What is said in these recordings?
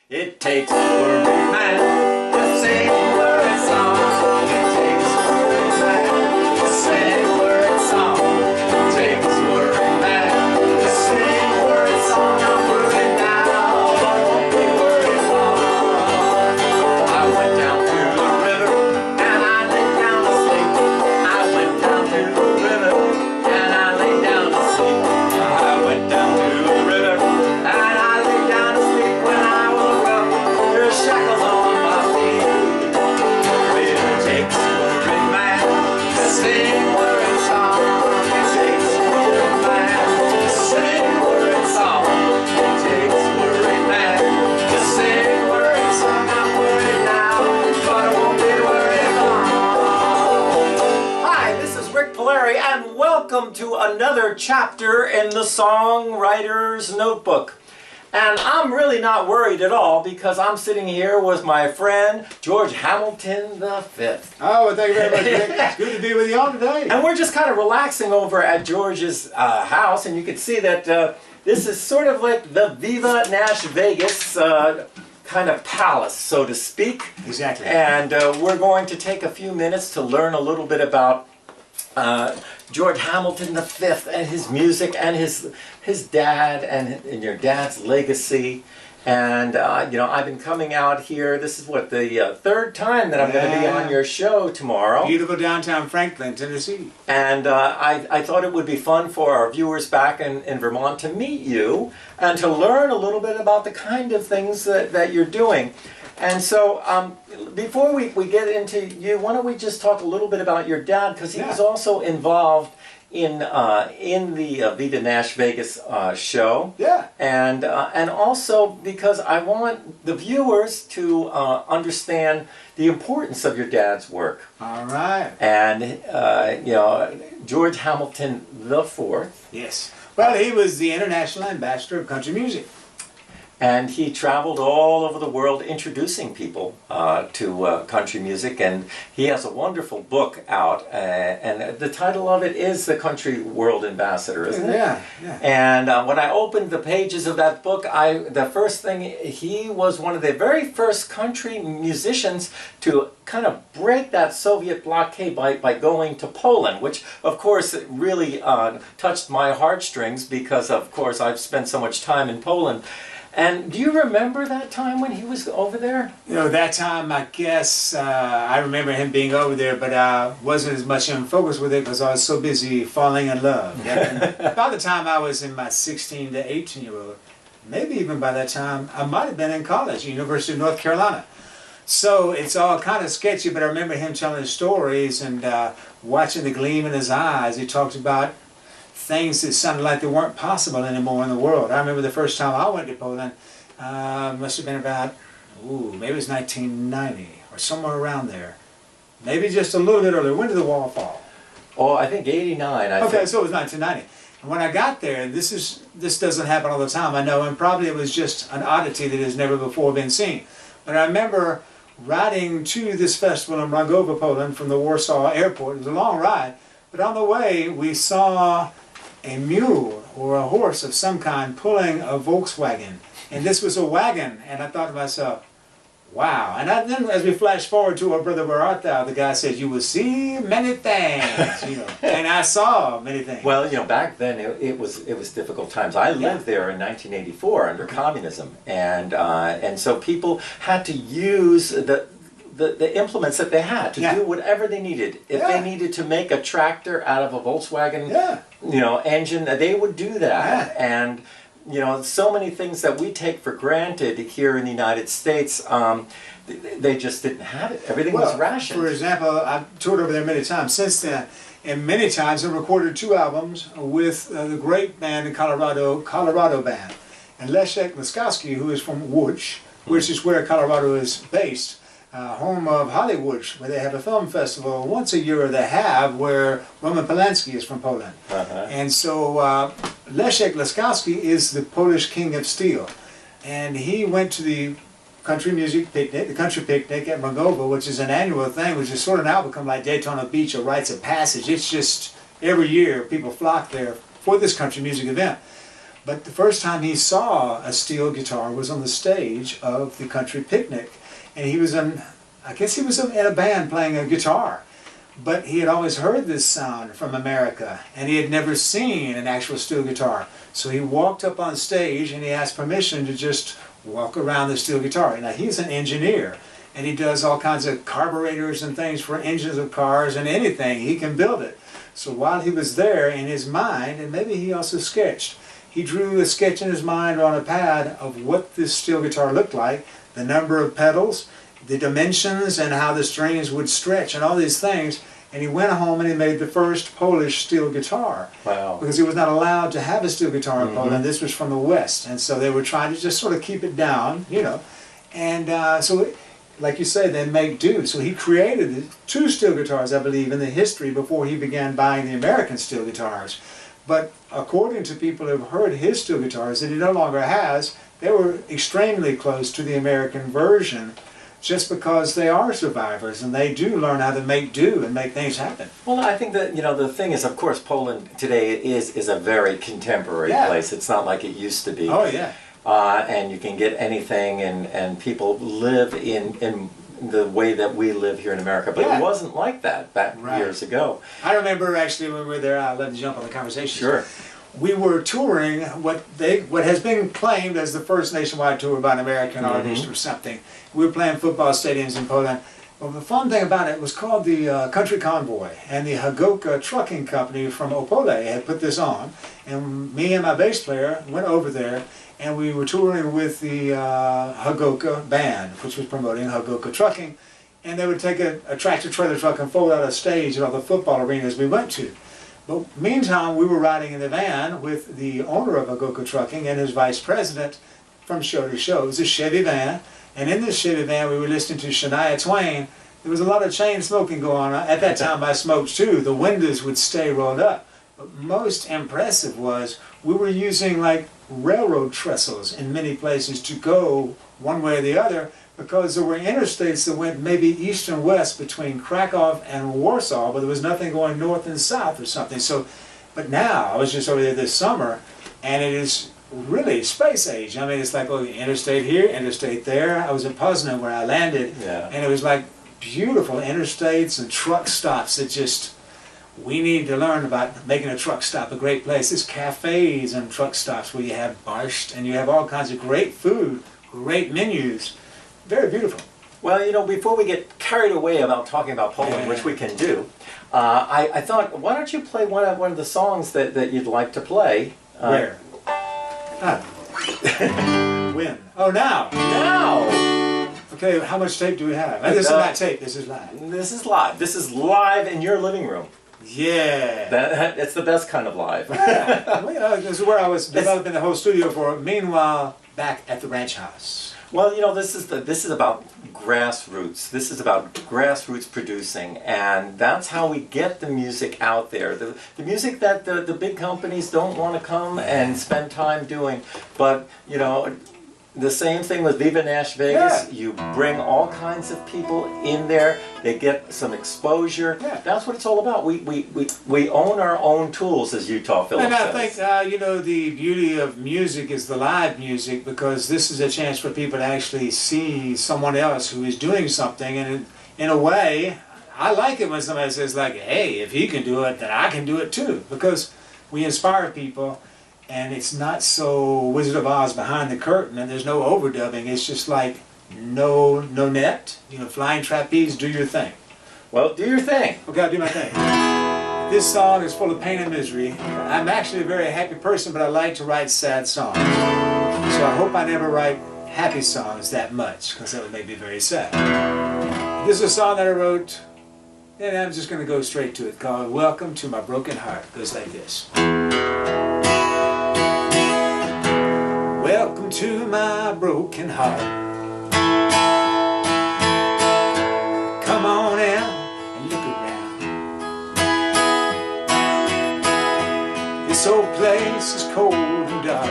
It takes a worried man to sing worried songs. It takes a worried man to sing worried songs. It takes a worried man to sing worried songs. I'm worried now, but I won't be worried long. I went down to the river and I lay down to sleep. I went down to the river and I lay down to sleep. I went down to the river and I lay down to sleep. When I woke up, there's shackles on my feet. It takes a worried man to sing worried songs. It takes a worried man to sing worried songs. It takes a worried man to sing worried songs. I'm worried now, but I won't be worried long. Hi, this is Rik Palieri, and welcome to another chapter in the Songwriter's Notebook. And I'm really not worried at all because I'm sitting here with my friend George Hamilton V. Oh, well, thank you very much, Rick. It's good to be with you all today. And we're just kind of relaxing over at George's house, and you can see that this is sort of like the Viva Nash Vegas kind of palace, so to speak. Exactly. And we're going to take a few minutes to learn a little bit about George Hamilton V and his music and his dad and your dad's legacy. And you know, I've been coming out here. This is what, the third time that I'm going to be on your show tomorrow. Beautiful downtown Franklin, Tennessee. And I thought it would be fun for our viewers back in Vermont to meet you and to learn a little bit about the kind of things that you're doing. And so before we get into you, why don't we just talk a little bit about your dad, because he was also involved in the Viva Nash Vegas show. Yeah. And also because I want the viewers to understand the importance of your dad's work. All right. And you know, George Hamilton IV. Yes. Well, he was the international ambassador of country music. And he traveled all over the world introducing people to country music, and he has a wonderful book out, and the title of it is The Country World Ambassador, isn't it? Yeah, yeah. And when I opened the pages of that book, the first thing, he was one of the very first country musicians to kind of break that Soviet blockade by going to Poland, which of course really touched my heartstrings because of course I've spent so much time in Poland. And do you remember that time when he was over there? You know, that time, I guess, I remember him being over there, but I wasn't as much in focus with it because I was so busy falling in love. By the time I was in my 16 to 18-year-old, maybe even by that time, I might have been in college, University of North Carolina. So it's all kind of sketchy, but I remember him telling his stories and watching the gleam in his eyes. He talked about things that sounded like they weren't possible anymore in the world. I remember the first time I went to Poland, must have been about, maybe it was 1990 or somewhere around there. Maybe just a little bit earlier. When did the wall fall? Oh, I think 89. Okay, so it was 1990. And when I got there, this doesn't happen all the time, I know, and probably it was just an oddity that has never before been seen. But I remember riding to this festival in Rangowa, Poland from the Warsaw airport. It was a long ride, but on the way we saw a mule or a horse of some kind pulling a Volkswagen, and this was a wagon, and I thought to myself, wow. And then as we flash forward to our brother, Where Art Thou, the guy said, you will see many things, you know, and I saw many things. Well, you know, back then it was difficult times. I lived there in 1984 under communism, and so people had to use the implements that they had to do whatever they needed. If they needed to make a tractor out of a Volkswagen, you know, engine, they would do that. And you know, so many things that we take for granted here in the United States, they just didn't have it. Everything was rationed. For example, I've toured over there many times since then, and many times I've recorded 2 albums with the great band in Colorado Band, and Leszek Laskowski, who is from Łódź, which is where Colorado is based. Home of Hollywood, where they have a film festival once a year, they have, where Roman Polanski is from Poland. And so Leszek Laskowski is the Polish king of steel. And he went to the country music picnic, the country picnic at Rangowa, which is an annual thing, which is sort of now become like Daytona Beach or Rites of Passage. It's just every year people flock there for this country music event. But the first time he saw a steel guitar was on the stage of the country picnic. And he was in, I guess he was in a band playing a guitar. But he had always heard this sound from America, and he had never seen an actual steel guitar. So he walked up on stage and he asked permission to just walk around the steel guitar. Now he's an engineer, and he does all kinds of carburetors and things for engines of cars and anything. He can build it. So while he was there in his mind, and maybe he also sketched, he drew a sketch in his mind on a pad of what this steel guitar looked like, the number of pedals, the dimensions, and how the strings would stretch and all these things. And he went home and he made the first Polish steel guitar. Wow. Because he was not allowed to have a steel guitar in Poland. This was from the West. And so they were trying to just sort of keep it down, you know. And so, like you say, they make do. So he created 2 steel guitars, I believe, in the history before he began buying the American steel guitars. But according to people who have heard his steel guitars that he no longer has, they were extremely close to the American version, just because they are survivors and they do learn how to make do and make things happen. Well, I think that, you know, the thing is, of course, Poland today is a very contemporary place. It's not like it used to be. Oh, yeah. And you can get anything, and people live in the way that we live here in America. But it wasn't like that back years ago. I remember actually when we were there, I'd love to jump on the conversation. Sure. We were touring what has been claimed as the first nationwide tour by an American artist or something. We were playing football stadiums in Poland. Well, the fun thing about it was called the Country Convoy, and the Hagoka Trucking Company from Opole had put this on, and me and my bass player went over there, and we were touring with the Hagoka band, which was promoting Hagoka Trucking, and they would take a tractor-trailer truck and fold out a stage at all the football arenas we went to. But meantime, we were riding in the van with the owner of Hagoka Trucking and his vice president from show to show. It was a Chevy van, and in this Chevy van we were listening to Shania Twain. There was a lot of chain smoking going on. At that time I smoked too. The windows would stay rolled up. But most impressive was we were using like railroad trestles in many places to go one way or the other, because there were interstates that went maybe east and west between Krakow and Warsaw, but there was nothing going north and south or something. So, but now, I was just over there this summer, and it is really space age. I mean, it's like, oh, interstate here, interstate there. I was in Poznan where I landed, and it was like beautiful interstates and truck stops that just, we need to learn about making a truck stop a great place. There's cafes and truck stops where you have borscht, and you have all kinds of great food, great menus. Very beautiful. Well, you know, before we get carried away about talking about Poland, which we can do, I thought, why don't you play one of the songs that you'd like to play? Where? When? Oh, now. Now! Okay, how much tape do we have? This is not tape, this is live. This is live. This is live in your living room. Yeah. It's the best kind of live. Yeah. Well, you know, this is where I was developing the whole studio for. Meanwhile, back at the ranch house. Well, you know, this is about grassroots. This is about grassroots producing, and that's how we get the music out there. The music that the big companies don't want to come and spend time doing. But, you know, the same thing with Viva Nash Vegas. You bring all kinds of people in there. They get some exposure. That's what it's all about. We own our own tools, as Utah Phillips says. And I think, you know, the beauty of music is the live music, because this is a chance for people to actually see someone else who is doing something. And in a way, I like it when somebody says, like, hey, if he can do it, then I can do it too. Because we inspire people. And it's not so Wizard of Oz behind the curtain, and there's no overdubbing. It's just like no net, you know, flying trapeze, do your thing. Well, do your thing. Okay, I'll do my thing. This song is full of pain and misery. I'm actually a very happy person, but I like to write sad songs. So I hope I never write happy songs that much, because that would make me very sad. This is a song that I wrote, and I'm just going to go straight to it, called Welcome to My Broken Heart. It goes like this. Welcome to my broken heart. Come on out and look around. This old place is cold and dark,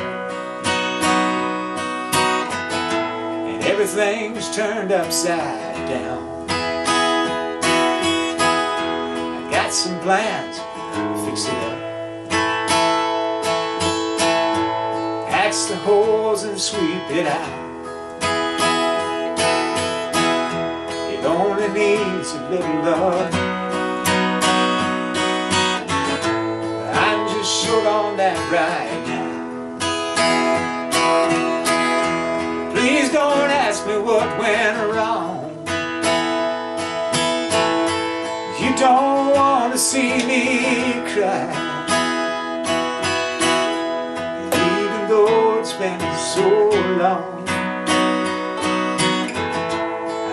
and everything's turned upside down. I got some plans to fix it up. patch the holes and sweep it out. It only needs a little love. I'm just short on that right now. Please don't ask me what went wrong. You don't want to see me cry, even though it's been so long.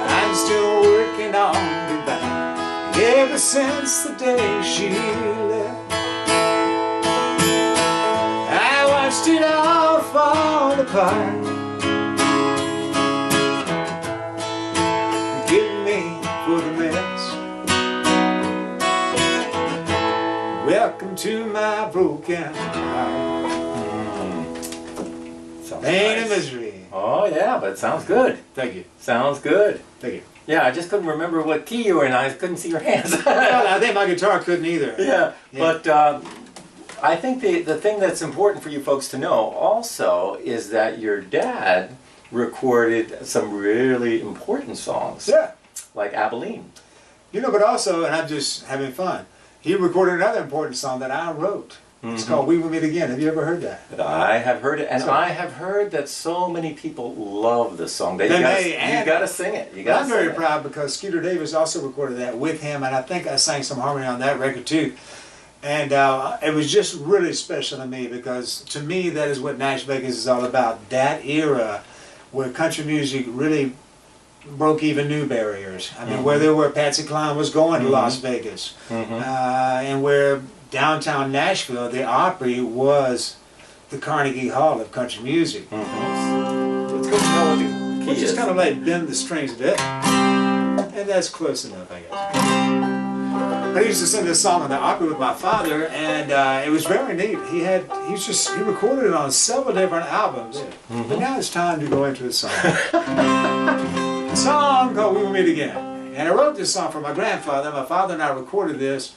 I'm still working on goodbye. Ever since the day she left, I watched it all fall apart. Forgive me for the mess. Welcome to my broken heart. Pain and misery. Oh yeah, but it sounds good. Thank you. Sounds good. Thank you. Yeah, I just couldn't remember what key you were in. I couldn't see your hands. Well, I think my guitar couldn't either. Yeah, but I think the thing that's important for you folks to know also is that your dad recorded some really important songs. Yeah. Like Abilene. You know, but also, and I'm just having fun, he recorded another important song that I wrote. It's called We Will Meet Again. Have you ever heard that? I have heard it, and So- I have heard that so many people love the song. You and- got to sing it. I'm very proud because Skeeter Davis also recorded that with him, and I think I sang some harmony on that record too. And it was just really special to me because to me that is what Nash Vegas is all about. That era where country music really broke even new barriers. I mean, where there were Patsy Cline was going to Las Vegas, and where downtown Nashville, the Opry was the Carnegie Hall of country music. Let's go tell what the key We'll just is. kind of like bend the strings a bit, and that's close enough, I guess. I used to sing this song on the Opry with my father, and it was very neat. He recorded it on several different albums. But now it's time to go into the song. A song called We Will Meet Again. And I wrote this song for my grandfather. My father and I recorded this.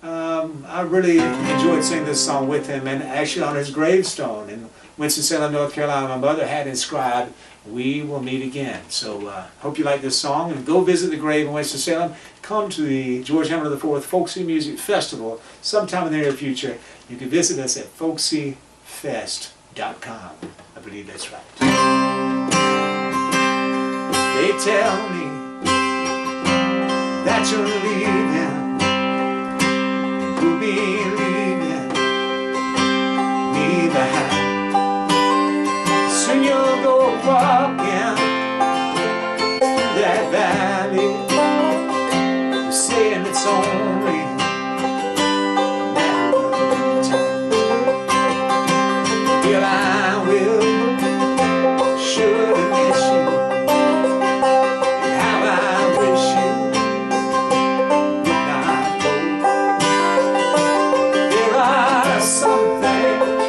I really enjoyed singing this song with him, and actually on his gravestone in Winston-Salem, North Carolina, my mother had inscribed, "We will meet again." So hope you like this song, and go visit the grave in Winston-Salem. Come to the George Hamilton IV Folksy Music Festival sometime in the near future. You can visit us at folksyfest.com. I believe that's right. They tell me that you're leaving. You'll be leaving me behind. Soon you'll go walking that valley, saying it's only a matter of time. Well, I will surely miss you. How I wish you would not go. There are some things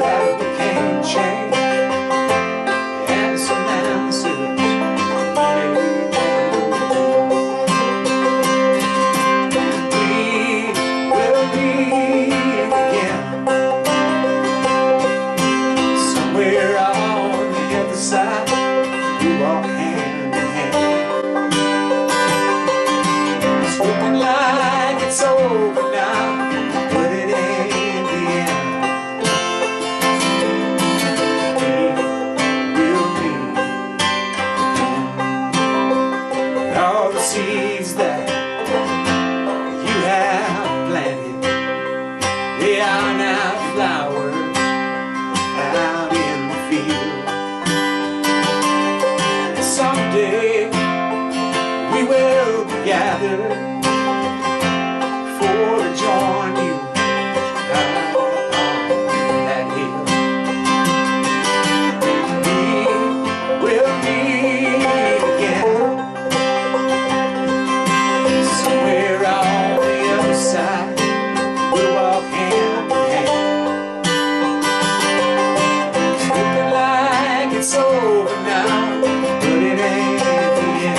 that we can't change, and some answers we may never know. We will meet again somewhere on the other side. We walk hand in hand. It's looking like it's over now, but it ain't the end. We will meet again. All the seeds that you have planted, they are now flowers out in the field. And someday we will be gathered for to join you out on that hill. We will meet again somewhere on the other side. We'll walk hand in hand. It's looking like it's over now, but it ain't the end.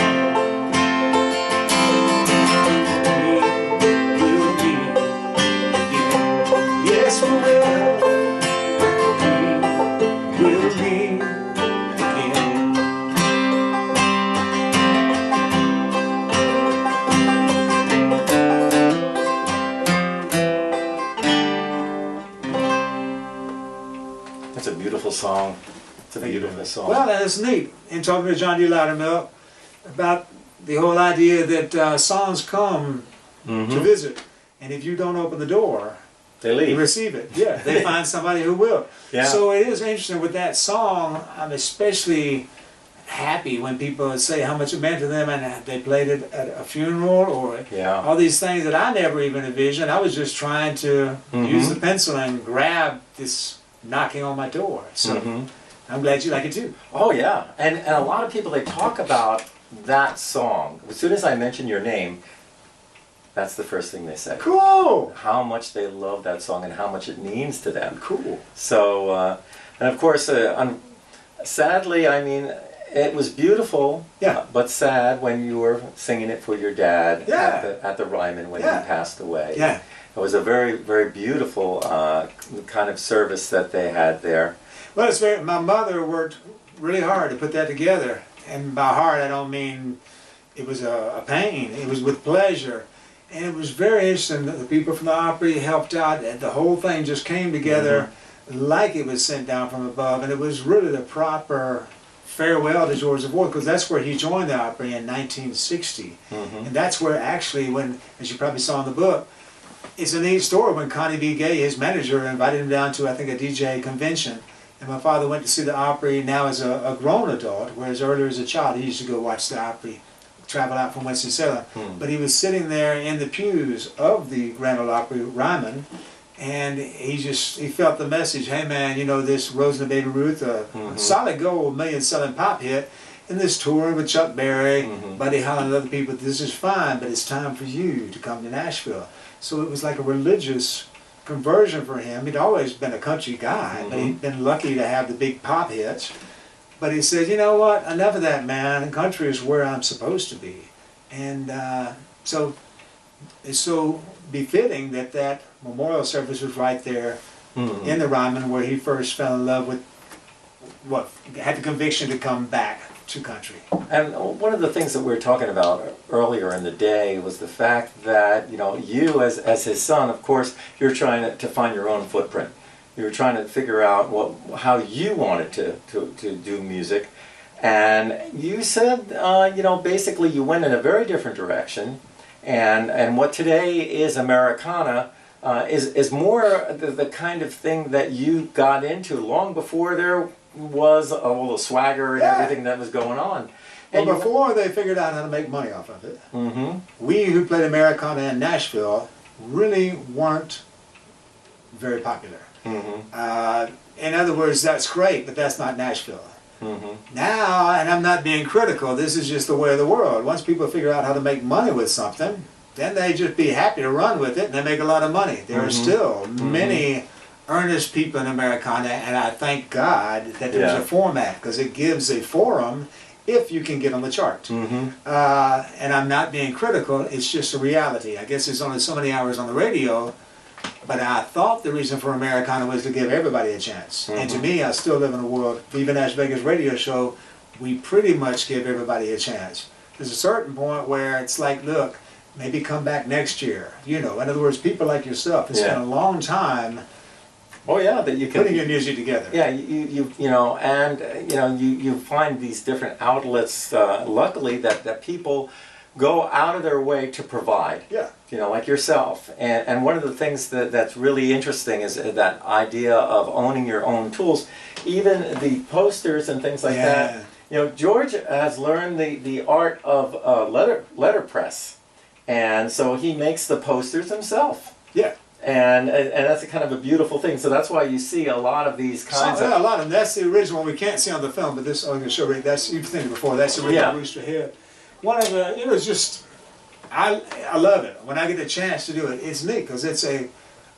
It's a beautiful song. Well, and it's neat. In talking to John D. Loudermilk about the whole idea that songs come to visit, and if you don't open the door, they leave. you receive it. Yeah, they find somebody who will. Yeah. So it is interesting with that song. I'm especially happy when people say how much it meant to them, and they played it at a funeral or all these things that I never even envisioned. I was just trying to use the pencil and grab this knocking on my door. So I'm glad you like it too. Oh yeah, and a lot of people, they talk about that song. As soon as I mention your name, that's the first thing they say. Cool! How much they love that song and how much it means to them. Cool. So, and of course, sadly, I mean, it was beautiful, but sad when you were singing it for your dad at the Ryman when he passed away. Yeah. It was a very, very beautiful kind of service that they had there. Well, it's very. My mother worked really hard to put that together, and by hard I don't mean it was a pain. It was with pleasure, and it was very interesting that the people from the Opry helped out, and the whole thing just came together like it was sent down from above, and it was really the proper farewell to George IV, because that's where he joined the Opry in 1960, and that's where actually, when, as you probably saw in the book, it's a neat story when Connie B. Gay, his manager, invited him down to, I think, a DJ convention. And my father went to see the Opry now as a grown adult, whereas earlier as a child he used to go watch the Opry, travel out from Winston-Salem. But he was sitting there in the pews of the Grand Ole Opry Ryman, and he felt the message, hey man, you know, this Rose and the Baby Ruth, a solid gold million-selling pop hit, and this tour with Chuck Berry, Buddy Holland and other people, this is fine, but it's time for you to come to Nashville. So it was like a religious conversion for him. He'd always been a country guy, but he'd been lucky to have the big pop hits. But he said, you know what, enough of that, man. Country is where I'm supposed to be. And so it's so befitting that that memorial service was right there in the Ryman, where he first fell in love with had the conviction to come back to country. And one of the things that we were talking about earlier in the day was the fact that, you know, you as his son, of course, you're trying to find your own footprint. You were trying to figure out how you wanted to do music. And you said, you know, basically you went in a very different direction. And what today is Americana is more the kind of thing that you got into long before there was all the swagger and everything that was going on. And before they figured out how to make money off of it, we who played Americana in Nashville really weren't very popular. In other words, that's great, but that's not Nashville. Now, and I'm not being critical, this is just the way of the world. Once people figure out how to make money with something, then they just be happy to run with it and they make a lot of money. There are still many earnest people in Americana, and I thank God that there's a format, because it gives a forum if you can get on the chart. And I'm not being critical, it's just a reality. I guess there's only so many hours on the radio, but I thought the reason for Americana was to give everybody a chance. And to me, I still live in a world, even As Vegas radio show, we pretty much give everybody a chance. There's a certain point where it's like, look, maybe come back next year. You know, in other words, people like yourself, it's been a long time that you can putting your music together. Yeah, you know, and you know, you find these different outlets. Luckily, that people go out of their way to provide. Yeah. You know, like yourself. And one of the things that's really interesting is that idea of owning your own tools, even the posters and things like that. You know, George has learned the art of letterpress, and so he makes the posters himself. Yeah. And that's a kind of a beautiful thing. So that's why you see a lot of these kinds of... a lot of them. That's the original one we can't see on the film, but this, I'm going to show you, that's, you've seen it before, that's the original Rooster Head. One of the, it was just, I love it. When I get a chance to do it, it's neat, because it's a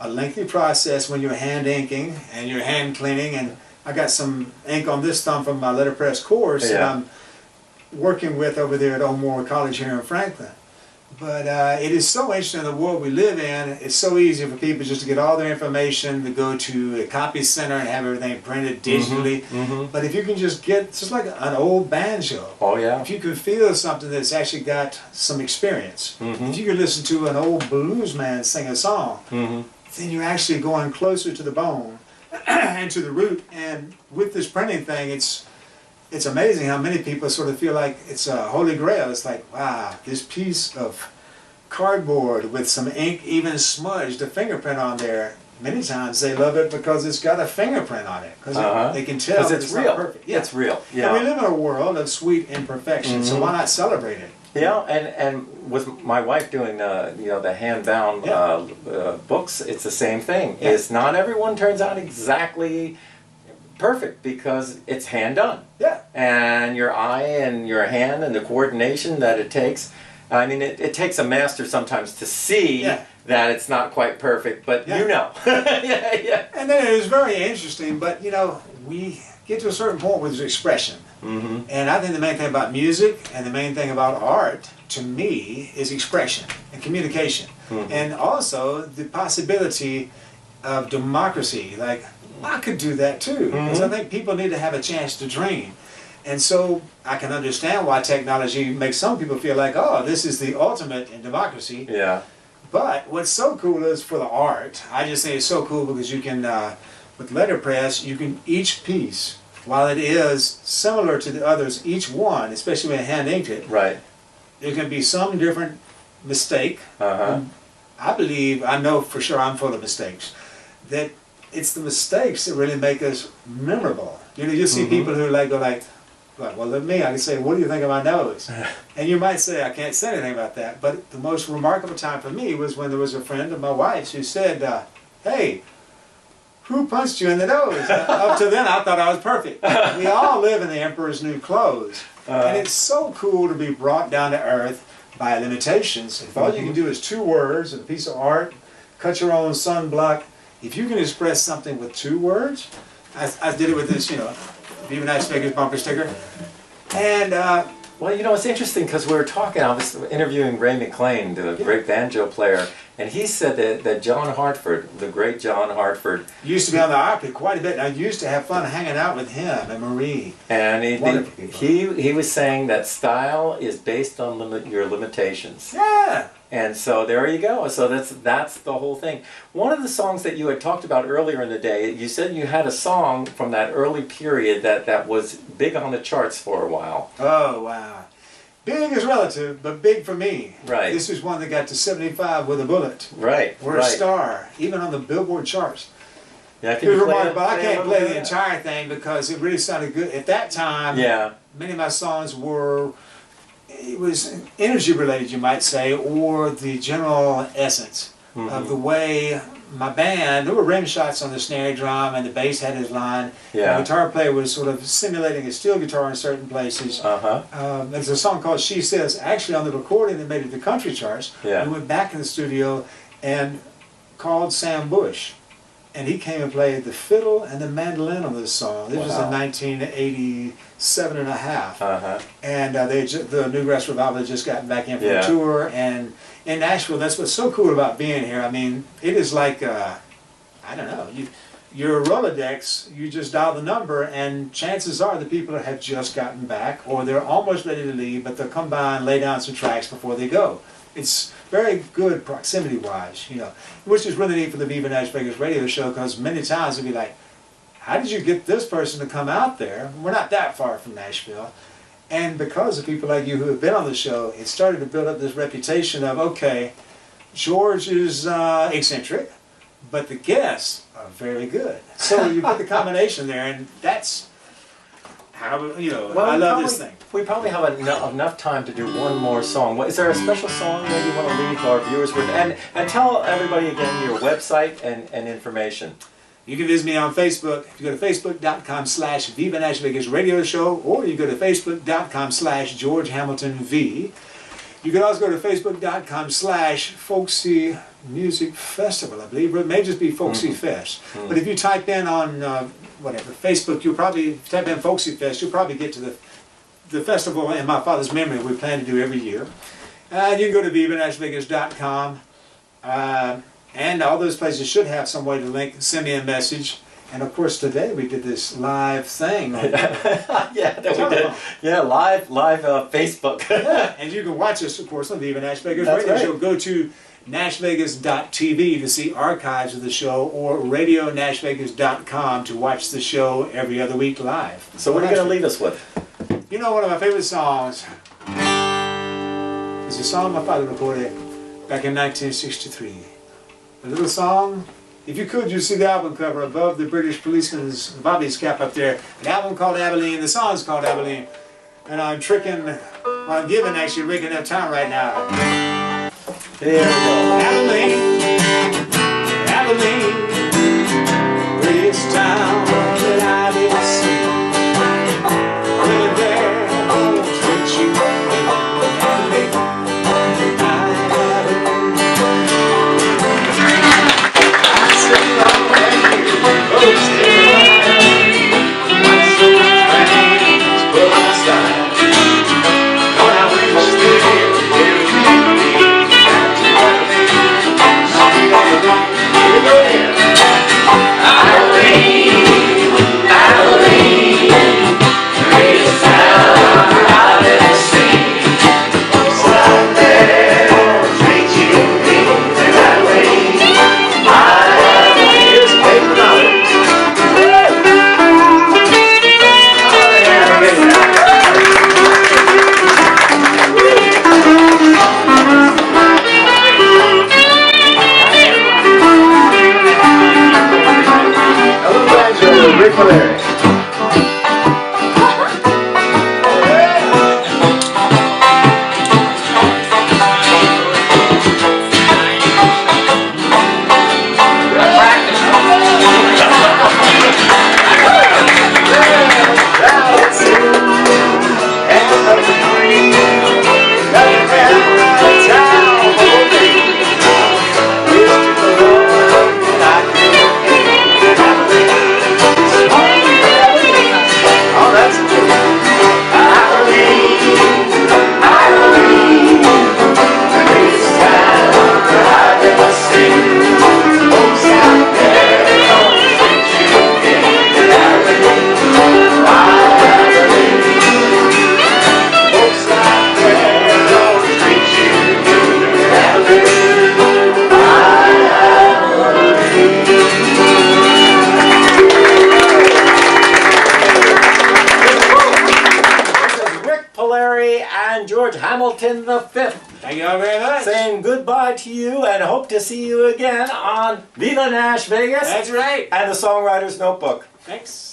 lengthy process when you're hand inking and you're hand cleaning, and I got some ink on this thumb from my letterpress course that I'm working with over there at O'More College here in Franklin. But it is so interesting in the world we live in. It's so easy for people just to get all their information, to go to a copy center and have everything printed digitally. But if you can just get, just like an old banjo, if you can feel something that's actually got some experience, if you can listen to an old blues man sing a song, then you're actually going closer to the bone. and to the root. And with this printing thing, it's amazing how many people sort of feel like it's a holy grail. It's like, wow, this piece of cardboard with some ink even smudged, a fingerprint on there. Many times they love it because it's got a fingerprint on it, because they can tell it's real. not perfect. Yeah. It's real. And Yeah. we live in a world of sweet imperfection, so why not celebrate it? Yeah, and with my wife doing the hand bound books, it's the same thing. Yeah. Is not everyone turns out exactly perfect because it's hand done. Yeah. And your eye and your hand and the coordination that it takes. I mean, it takes a master sometimes to see that it's not quite perfect, but you know. Yeah. And then it was very interesting, but we get to a certain point with expression. And I think the main thing about music and the main thing about art, to me, is expression and communication. And also the possibility of democracy. Like, I could do that too, because I think people need to have a chance to dream. And so I can understand why technology makes some people feel like, oh, this is the ultimate in democracy. Yeah. But what's so cool is for the art, I just think it's so cool because you can, with letterpress, you can, each piece, while it is similar to the others, each one, especially when hand inked it, Right. there can be some different mistake. I know for sure I'm full of mistakes, that it's the mistakes that really make us memorable. You see people who go like, well, let me, I can say, what do you think of my nose? And you might say, I can't say anything about that. But the most remarkable time for me was when there was a friend of my wife's who said, hey, who punched you in the nose? Up to then, I thought I was perfect. We all live in the emperor's new clothes. And it's so cool to be brought down to earth by limitations. If all you can do is 2 words, a piece of art, cut your own sunblock, if you can express something with 2 words, I did it with this, Viva Nash Vegas bumper sticker. And well, it's interesting because we were talking, I was interviewing Ray McLean, the great banjo player, and he said that John Hartford, the great John Hartford, used to be on the opera quite a bit. I used to have fun hanging out with him and Marie. And he was saying that style is based on your limitations. Yeah. And so there you go. So that's the whole thing. One of the songs that you had talked about earlier in the day, you said you had a song from that early period that was big on the charts for a while. Oh, wow. Big is relative, but big for me. Right. This is one that got to 75 with a bullet. Right. We're a star, even on the Billboard charts. Yeah, It was remarkable. I can't play the entire thing because it really sounded good. At that time, many of my songs it was energy related, you might say, or the general essence of the way my band, there were rim shots on the snare drum and the bass had his line. Yeah. The guitar player was sort of simulating a steel guitar in certain places. There's a song called She Says, actually on the recording that made it to the country charts. Yeah. We went back in the studio and called Sam Bush. And he came and played the fiddle and the mandolin on this song. This was in 1987 and a half. And the Newgrass Revival had just gotten back in from a tour. And in Nashville, that's what's so cool about being here. I mean, it is like, I don't know, your Rolodex, you just dial the number, and chances are the people have just gotten back, or they're almost ready to leave, but they'll come by and lay down some tracks before they go. It's very good proximity-wise, which is really neat for the Viva Nash Vegas radio show, because many times it'll be like, how did you get this person to come out there? We're not that far from Nashville. And because of people like you who have been on the show, it started to build up this reputation of, okay, George is eccentric, but the guests are very good. So you put the combination there, and that's how, I love this thing. We probably have enough time to do one more song. Is there a special song that you want to leave our viewers with? And tell everybody again your website and information. You can visit me on Facebook. If you go to facebook.com/Viva Nash Vegas Radio Show, or you go to facebook.com/George Hamilton V. You can also go to facebook.com/Folksy Music Festival, I believe, or it may just be Folksy Fest. But if you type in on Facebook, you'll probably type in Folksy Fest, you'll probably get to the festival in my father's memory we plan to do every year. You can go to vivanashvegas.com. And all those places should have some way to send me a message. And of course today we did this live thing. We did. Yeah, live Facebook. And you can watch us, of course, on the Viva Nash Vegas Radio Show. Go to nashvegas.tv to see archives of the show, or radionashvegas.com to watch the show every other week live. So what are you going to leave us with? You know, one of my favorite songs is a song my father recorded back in 1963. A little song. If you could, you'd see the album cover above the British policeman's bobby's cap up there. An album called Abilene. The song's called Abilene. And I'm giving actually Rik enough time right now. There we go. Abilene, Abilene, prettiest town that I've ever seen. Living there, won't treat you Abilene, I sit along and you folks still watch the trains pull aside. When I wish they Rik Palieri. Hamilton the Fifth. Thank you all very much. Saying goodbye to you and hope to see you again on Viva Nash Vegas. That's right. And the Songwriter's Notebook. Thanks.